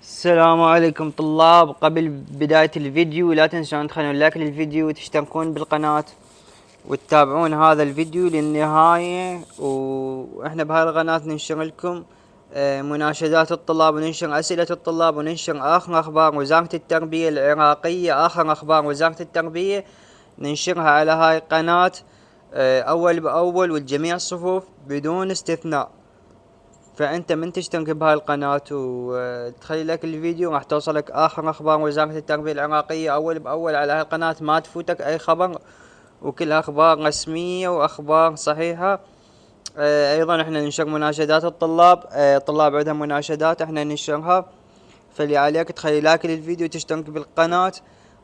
السلام عليكم طلاب. قبل بداية الفيديو لا تنسون تخلون لايك للفيديو وتشتركون بالقناة وتتابعون هذا الفيديو للنهاية. واحنا بهالقناة ننشر لكم مناشدات الطلاب، وننشر أسئلة الطلاب، وننشر آخر أخبار وزارة التربية العراقية. آخر أخبار وزارة التربية ننشرها على هاي القناة أول بأول والجميع الصفوف بدون استثناء. فانت من تشترك بهاي القناة وتخلي لك الفيديو راح توصلك اخر اخبار وزارة التربية العراقية اول باول على هاي القناة، ما تفوتك اي خبر، وكل اخبار رسمية واخبار صحيحة. ايضا احنا ننشر مناشدات الطلاب، الطلاب عندهم مناشدات احنا ننشرها. فاللي عليك تخلي لايك للفيديو وتشترك بالقناة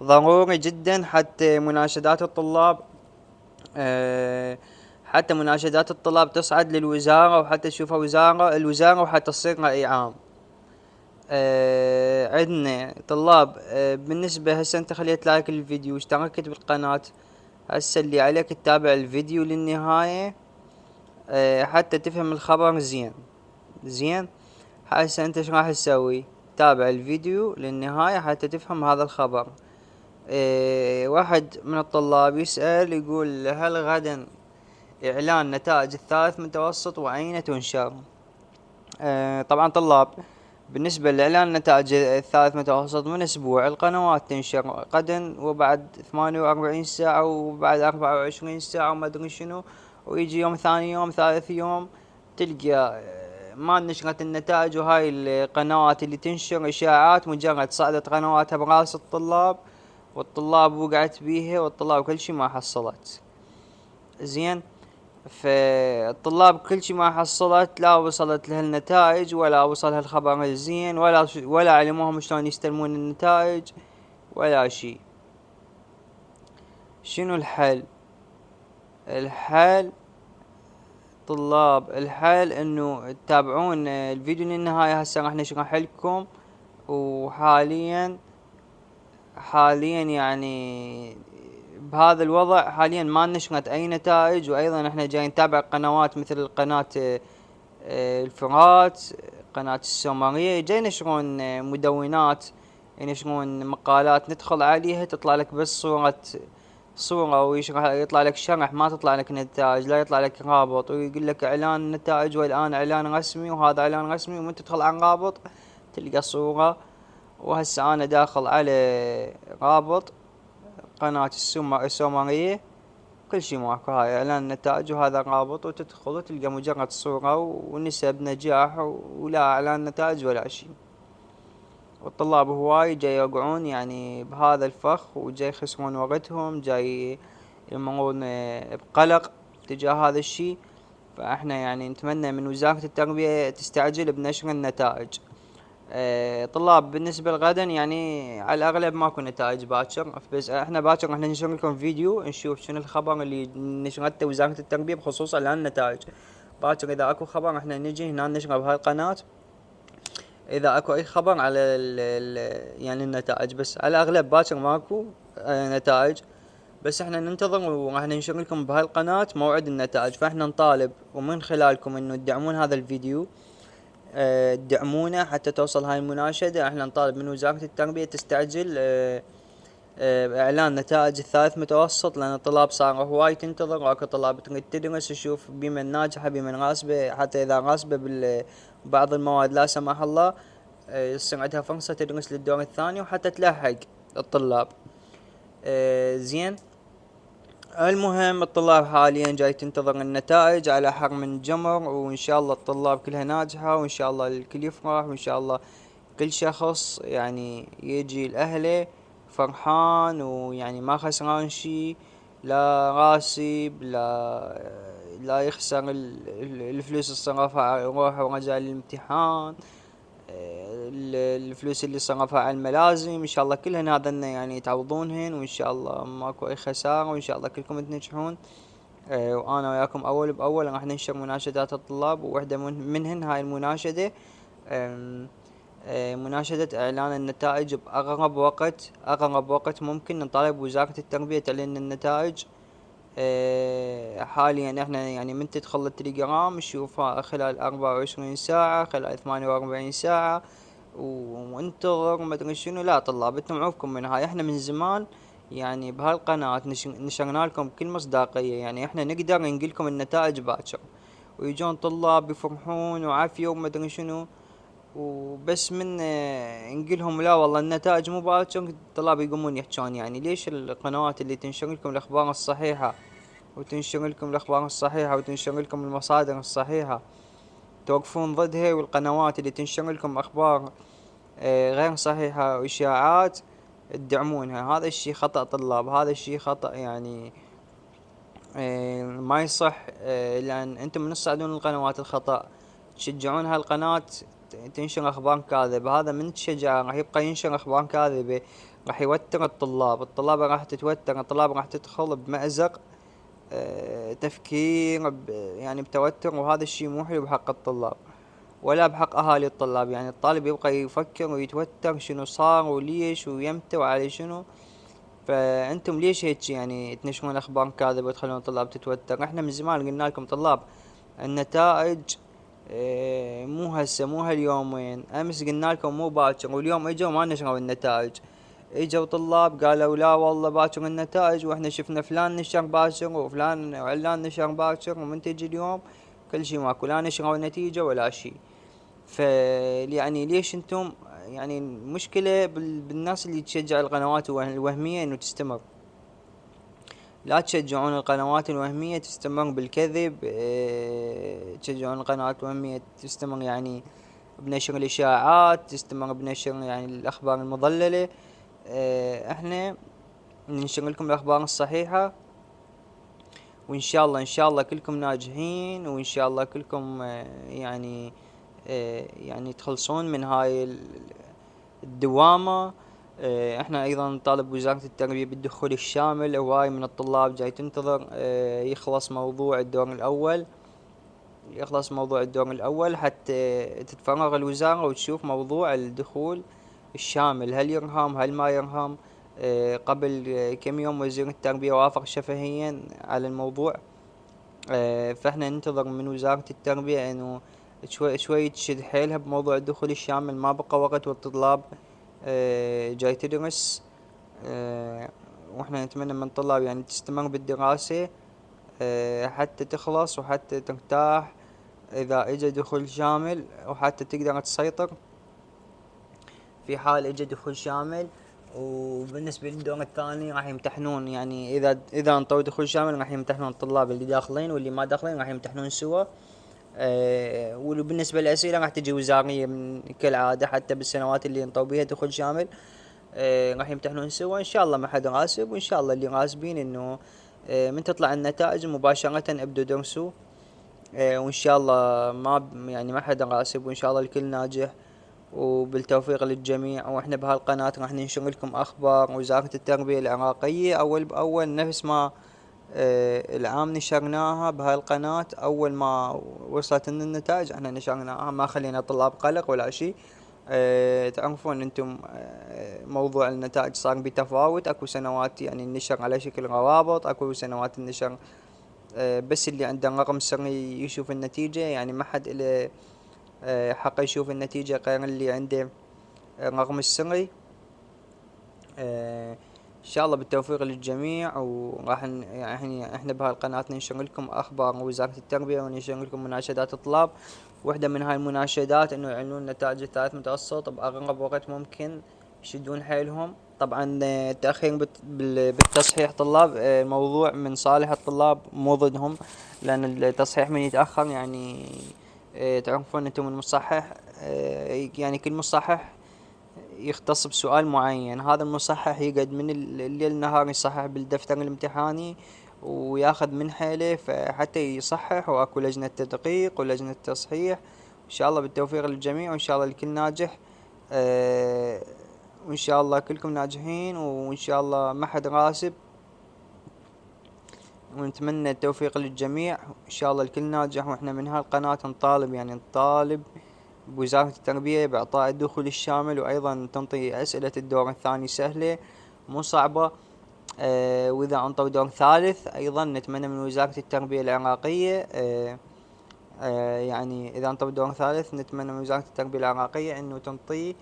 ضروري جدا حتى مناشدات الطلاب حتى مناشدات الطلاب تصعد للوزارة، وحتى تشوفها الوزارة وحتى تصير رأي عام. عندنا طلاب. بالنسبة هسه انت خليت لايك للفيديو واشتركت بالقناة، هسه اللي عليك تتابع الفيديو للنهاية حتى تفهم الخبر زين زين. هسه انت ايش راح تسوي؟ تابع الفيديو للنهاية حتى تفهم هذا الخبر. واحد من الطلاب يسأل يقول هل غدا إعلان نتائج الثالث متوسط وأين تنشر؟ طبعا طلاب، بالنسبة لإعلان نتائج الثالث متوسط من أسبوع القنوات تنشر غدا وبعد 48 ساعة وبعد 24 ساعة وما أدري شنو، ويجي يوم ثاني يوم ثالث يوم تلقى ما نشرت النتائج. وهاي القنوات اللي تنشر إشاعات مجرد صعدت قنواتها براس الطلاب، والطلاب وقعت بيها، والطلاب كل شي ما حصلت زين. فالطلاب كل شي ما حصلت، لا وصلت لها النتائج ولا وصلها الخبر الزين ولا علموهم شلون يستلمون النتائج ولا شي. شنو الحل؟ الحل طلاب، الحل انه تتابعون الفيديو للنهاية. هسه راح نشرح لكم. وحاليا يعني بهذا الوضع حاليا ما نشرت اي نتائج. وايضا احنا جاي نتابع قنوات مثل قناة الفرات، قناة السومرية، جاي ينشرون مدونات، ينشرون مقالات ندخل عليها تطلع لك بس صورة ويشرح، يطلع لك شرح، ما تطلع لك نتائج، لا يطلع لك رابط ويقول لك اعلان نتائج والان اعلان رسمي وهذا اعلان رسمي، ومن تدخل على الرابط تلقى صورة. وهسه انا داخل على رابط قناة السومرية، كل شي ماكو، هاي اعلان نتائج وهذا الرابط، وتدخل وتلقى مجرد صورة ونسب نجاح ولا اعلان نتائج ولا شي. والطلاب هواي جاي يوقعون يعني بهذا الفخ، وجاي يخسرون وقتهم، جاي يمرون بقلق تجاه هذا الشي. فاحنا يعني نتمنى من وزارة التربية تستعجل بنشر النتائج. طلاب، بالنسبة لغدا يعني على الأغلب ماكو نتائج باكر، بس احنا باكر راح ننشر لكم فيديو نشوف شنو الخبر اللي نشرته وزارة التربية بخصوص إعلان النتائج. باكر إذا أكو خبر احنا نجي هنا نشره بهاي القناة، إذا أكو أي خبر على يعني النتائج. بس على الأغلب باكر ماكو نتائج، بس احنا ننتظر وراح ننشر لكم بهاي القناة موعد النتائج. فاحنا نطالب ومن خلالكم انه تدعمون هذا الفيديو، تدعمونا حتى توصل هاي المناشدة. احنا نطالب من وزارة التربية تستعجل اعلان نتائج الثالث متوسط، لان الطلاب صار هواي تنتظر، واكو طلاب تريد تدرس تشوف بمن ناجحة بمن راسبة، حتى اذا راسبة بعض المواد لا سمح الله يصير عندها فرصة تدرس للدور الثاني وحتى تلحق الطلاب زين. المهم الطلاب حاليا جاي تنتظر النتائج على حر من جمر، وان شاء الله الطلاب كلها ناجحة، وان شاء الله الكل يفرح، وان شاء الله كل شخص يعني يجي لأهله فرحان ويعني ما خسران شي، لا راسب لا يخسر الفلوس اللي صرفها على روحه ورجع للامتحان، الفلوس اللي صرفها على الملازم. ان شاء الله كلهن هذن يعني تعوضونهن، وان شاء الله ماكو اي خسارة، وان شاء الله كلكم تنجحون. وانا وياكم اول باول راح ننشر مناشدات الطلاب، وواحدة منهن هاي المناشدة مناشدة اعلان النتائج باقرب وقت، اقرب وقت ممكن. نطالب وزارة التربية تعلن النتائج. حاليا احنا يعني من تدخل التليجرام نشوفها خلال 24 ساعة، خلال 48 ساعة، وانتظر وما ادري شنو. لا طلاب انتم عوفكم من هاي، احنا من زمان يعني بهالقناة نشرنا لكم بكل مصداقية، يعني احنا نقدر نقلكم النتائج باكر، ويجون طلاب يفرحون وعافية وما ادري شنو، وبس من نقولهم لا والله النتائج مو باكر، الطلاب يقومون يحجون يعني ليش القنوات اللي تنشر لكم الاخبار الصحيحة وتنشر لكم الاخبار الصحيحة وتنشر لكم المصادر الصحيحة توقفون ضدها، والقنوات اللي تنشر لكم اخبار غير صحيحة واشاعات تدعمونها؟ هذا الشي خطأ طلاب، هذا الشي خطأ يعني ما يصح. لان انتم من تصعدون القنوات الخطأ تشجعون هالقناة تنشر اخبار كاذبة، هذا من تشجع راح يبقى ينشر اخبار كاذبة، راح يوتر الطلاب راح تتوتر، الطلاب راح تدخل بمأزق تفكير يعني بتوتر، وهذا الشي مو حلو بحق الطلاب ولا بحق اهالي الطلاب. يعني الطالب يبقى يفكر ويتوتر شنو صار وليش ويمتى وعلى شنو، فانتم ليش هيك يعني تنشرون اخبار كاذبة وتخلون الطلاب تتوتر؟ احنا من زمان قلنا لكم طلاب النتائج مو هسه مو هاليومين، امس قلنا لكم مو باكر، واليوم اجوا ما نشروا النتائج. اجوا طلاب قالوا لا والله باكر النتائج، واحنا شفنا فلان نشر باكر وفلان وعلان نشر باكر، ومن تجي اليوم كل شي ماكو، لا نشروا نتيجة ولا شي. ف يعني ليش انتم يعني المشكلة بالناس اللي تشجع القنوات الوهمية انه تستمر؟ لا تشجعون القنوات الوهمية تستمر بالكذب، تشجعون القنوات الوهمية تستمر يعني بنشر الاشاعات، تستمر بنشر يعني الاخبار المضللة. احنا ننشر لكم الاخبار الصحيحة، وان شاء الله ان شاء الله كلكم ناجحين، وان شاء الله كلكم يعني يعني تخلصون من هاي الدوامة. احنا ايضا نطالب وزارة التربية بالدخول الشامل، هواي من الطلاب جاي تنتظر يخلص موضوع الدور الاول، يخلص موضوع الدور الاول حتى تتفرغ الوزارة وتشوف موضوع الدخول الشامل، هل يرهم هل ما يرهم. قبل كم يوم وزير التربية وافق شفهيا على الموضوع. فاحنا ننتظر من وزارة التربية انه شوي تشد حيلها بموضوع الدخول الشامل، ما بقى وقت والطلاب جاي تدرس. واحنا نتمنى من الطلاب يعني تستمر بالدراسة حتى تخلص وحتى ترتاح اذا اجى دخول شامل، وحتى تقدر تسيطر في حال اجى دخول شامل. وبالنسبة للدور الثاني راح يمتحنون، يعني اذا انطوا دخول شامل راح يمتحنون الطلاب اللي داخلين واللي ما داخلين راح يمتحنون سوا. وبالنسبة للأسئلة راح تجي وزارية من كالعادة، حتى بالسنوات اللي انطوا بيها دخول شامل راح يمتحنون سوا ان شاء الله، ما حد راسب، وان شاء الله اللي راسبين انه من تطلع النتائج مباشرة ابدوا درسوا. وان شاء الله يعني ما حد راسب، وان شاء الله الكل ناجح وبالتوفيق للجميع. واحنا بهالقناة راح ننشر لكم اخبار وزارة التربية العراقية اول باول، نفس ما العام نشرناها بهالقناة. اول ما وصلت لنا النتائج احنا نشرناها، ما خلينا طلاب قلق ولا شي. تعرفون انتم موضوع النتائج صار بتفاوت، اكو سنوات يعني النشر على شكل روابط، اكو سنوات النشر بس اللي عنده رقم سري يشوف النتيجة، يعني ما حد له حق يشوف النتيجة غير اللي عنده الرقم السري. ان شاء الله بالتوفيق للجميع. وراح يعني احنا بهالقناة ننشر لكم اخبار وزارة التربية، وننشر لكم مناشدات الطلاب. واحدة من هاي المناشدات انه يعلنون نتائج الثالث متوسط باقرب وقت ممكن، يشدون حيلهم. طبعا التأخير بالتصحيح طلاب موضوع من صالح الطلاب مو ضدهم، لان التصحيح من يتأخر يعني تعرفون انتم المصحح يعني كل مصحح يختص بسؤال معين، هذا المصحح يقعد من الليل نهار يصحح بالدفتر الامتحاني وياخذ من حيله فحتى يصحح، واكو لجنة تدقيق ولجنة تصحيح. ان شاء الله بالتوفيق للجميع، وان شاء الله الكل ناجح. وان شاء الله كلكم ناجحين، وان شاء الله ما حد راسب، ونتمنى التوفيق للجميع. ان شاء الله الكل ناجح. واحنا من هالقناة نطالب يعني نطالب بوزارة التربية بإعطاء الدخول الشامل، وأيضا تنطي أسئلة الدور الثاني سهلة مو صعبة. وإذا أنطوا دور ثالث أيضا نتمنى من وزارة التربية العراقية يعني إذا أنطوا بدور ثالث نتمنى من وزارة التربية العراقية إنه تنطيه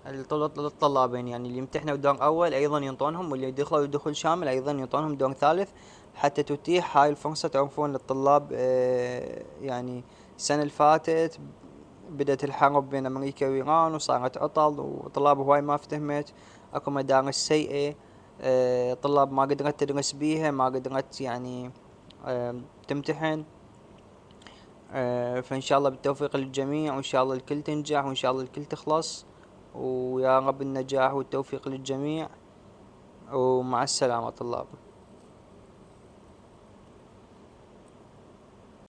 للطلابين، يعني اللي يمتحنوا دور أول أيضا ينطونهم، واللي دخلوا دخول شامل أيضا ينطونهم دور ثالث، حتى تتيح هاي الفرصة توفون للطلاب. يعني السنة اللي فاتت بدأت الحرب بين أمريكا وإيران وصارت عطل وطلاب هواي ما افتهمت، أكو مدارس سيئة، طلاب ما قدرت تدرس بيها، ما قدرت يعني تمتحن. فإن شاء الله بالتوفيق للجميع، وإن شاء الله الكل تنجح، وإن شاء الله الكل تخلص، ويا رب النجاح والتوفيق للجميع، ومع السلامة طلاب.